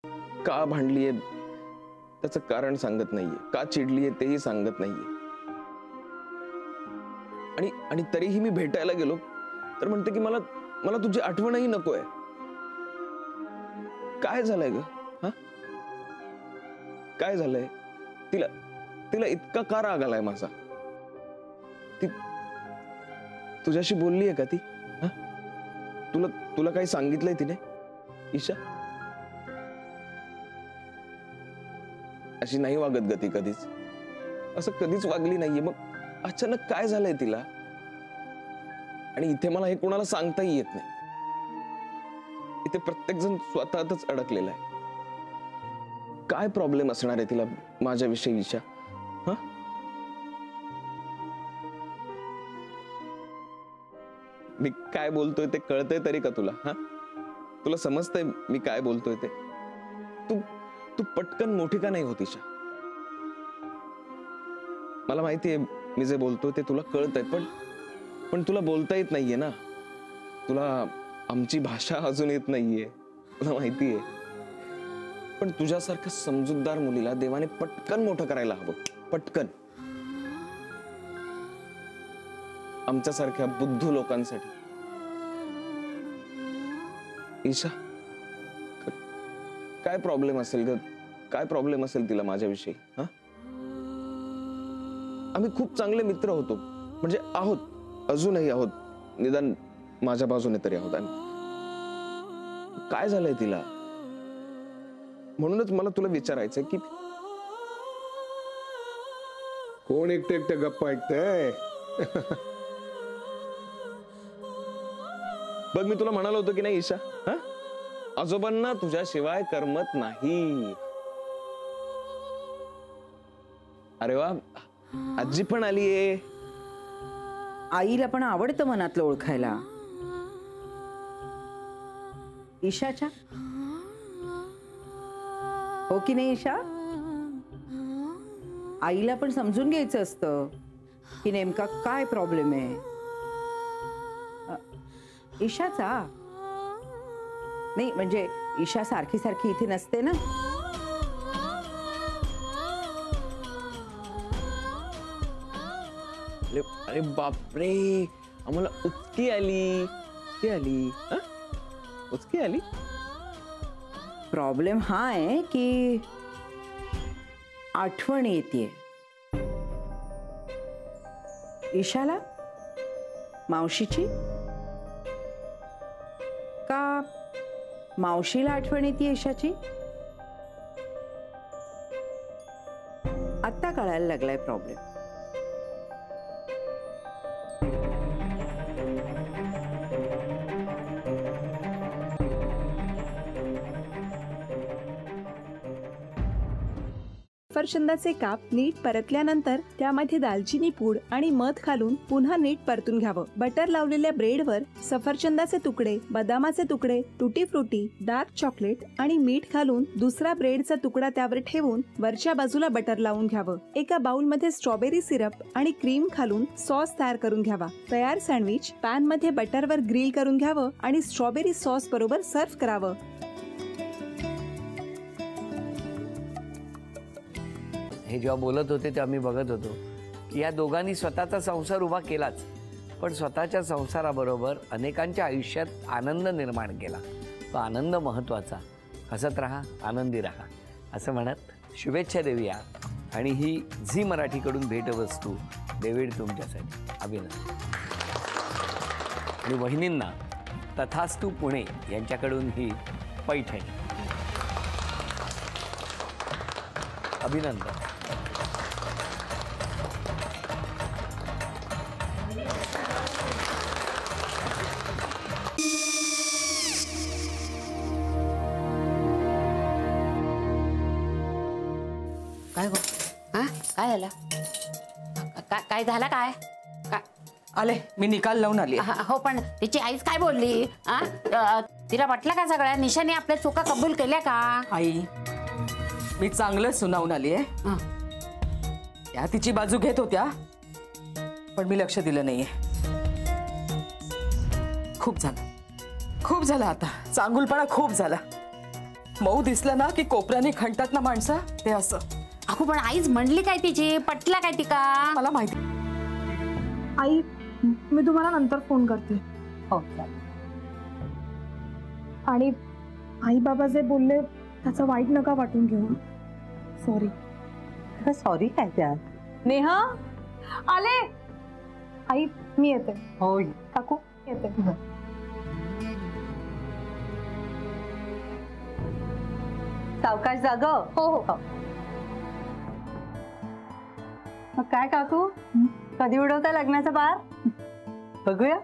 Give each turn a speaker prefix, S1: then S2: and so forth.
S1: का भांडलीये त्याचं कारण सांगत नाहीये, का चिडलीये तेही सांगत नाहीये. आणि तरीही मी भेटायला गेलो तर म्हणते की मला मला तुझी आठवणही नकोय. काय झालंय ग? हा, काय झालंय? तिला तिला इतका का राग आलाय माझा? ती तुझ्याशी बोललीये का ती? हा, तुला तुला काही सांगितलंय तिने? ईशा अशी नाही वागत ग ती कधीच. असं कधीच वागली नाहीये. मग अचानक काय झालंय तिला? आणि इथे मला हे कोणाला सांगताही येत नाही. इथे प्रत्येक जण स्वतःतच अडकलेला आहे. काय प्रॉब्लेम असणार आहे तिला माझ्याविषयी ईशा? हा, मी काय बोलतोय ते कळतंय तरी का तुला? हा, तुला समजतंय मी काय बोलतोय ते? तू तू पटकन मोठी का नाही होत ईशा? मला माहितीये मी जे बोलतोय ते तुला कळतंय, पण तुला बोलता येत नाहीये ना. तुला आमची भाषा अजून येत नाहीये, तुला माहितीये. पण तुझ्यासारख्या समजूतदार मुलीला देवाने पटकन मोठं करायला हवं, पटकन. आमच्यासारख्या बुद्धू लोकांसाठी. ईशा काय प्रॉब्लेम असेल ग? काय प्रॉब्लेम असेल तिला माझ्याविषयी? हा, आम्ही खूप चांगले मित्र होतो, म्हणजे आहोत, अजूनही आहोत, निदान माझ्या बाजूने तरी आहोत. काय झालंय तिला? म्हणूनच मला तुला विचारायचंय की
S2: कोण एकटे एकटे गप्पा ऐकतंय?
S1: बघ मी तुला म्हणालो होतो की नाही ईशा, हा, आजोबांना तुझ्याशिवाय करमत नाही. अरे वा, आजी पण आलीये.
S3: आईला पण आवडतं मनातलं ओळखायला. ईशाच्या हो की नाही ईशा? आईला पण समजून घ्यायचं असतं की नेमका काय प्रॉब्लेम आहे. ईशाचा नाही, म्हणजे ईशा सारखी सारखी इथे नसते ना.
S1: अरे बापरे, आम्हाला उचकी आली, उचकी आली, उचकी आली.
S3: प्रॉब्लेम हा आहे की आठवण येते ईशाला मावशीची. का मावशीला आठवण येते ईशाची? आता कळायला लागलाय प्रॉब्लेम.
S4: सफरचंदाचे काप नीट परतल्यानंतर त्यामध्ये दालचिनी पूड आणि मध घालून पुन्हा नीट परतून घ्यावं. बटर लावलेल्या ब्रेडवर सफरचंदाचे तुकडे, बदामाचे तुकडे, टुटी फ्रुटी, डार्क चॉकलेट आणि मीठ घालून दुसरा ब्रेडचा तुकडा त्यावर ठेवून वरच्या बाजूला बटर लावून घ्यावं. एका बाउलमध्ये स्ट्रॉबेरी सिरप आणि क्रीम घालून सॉस तयार करून घ्यावा. तयार सँडविच पॅन मध्ये बटरवर ग्रिल करून घ्यावं आणि स्ट्रॉबेरी सॉस बरोबर सर्व्ह करावं.
S5: हे जेव्हा बोलत होते तेव्हा मी बघत होतो की या दोघांनी स्वतःचा संसार उभा केलाच, पण स्वतःच्या संसाराबरोबर अनेकांच्या आयुष्यात आनंद निर्माण केला. तो आनंद महत्त्वाचा. हसत राहा, आनंदी राहा असं म्हणत शुभेच्छा देऊया. आणि ही झी मराठीकडून भेटवस्तू डेव्हिड तुमच्यासाठी. अभिनंदन. आणि वहिनींना तथास्तू पुणे यांच्याकडून ही पैठणी. अभिनंदन.
S6: काय गो? हा, काय झालं? काय झालं? काय
S7: आले, मी निकाल लावून आली.
S6: हो, पण तिची आईच काय बोलली? तिला वाटलं का सगळ्या निशाने आपल्या चुका कबूल केल्या का?
S7: आई, मी चांगलं सुनावून आली आहे. त्या तिची बाजू घेत होत्या, पण मी लक्ष दिलं नाहीये. खूप झालं, खूप झालं. आता चांगुलपणा खूप झाला. मऊ दिसलं ना की कोपऱ्याने खणतात ना माणसं, ते असं.
S6: अहो पण आईच म्हणली काय तिची, पटला काय तिका?
S7: मला माहिती.
S8: आई मी तुम्हाला नंतर फोन करते.
S3: हो
S8: आणि आई बाबा जे बोलले त्याचं वाईट नका वाटून घेऊ. सॉरी.
S3: सॉरी काय त्या.
S8: नेहा आले. आई मी येते.
S3: हो
S8: काकू येते.
S3: सावकाश जाग.
S8: हो हो.
S3: मग काय काकू, कधी उडवता लग्नाचा बार? बघूया.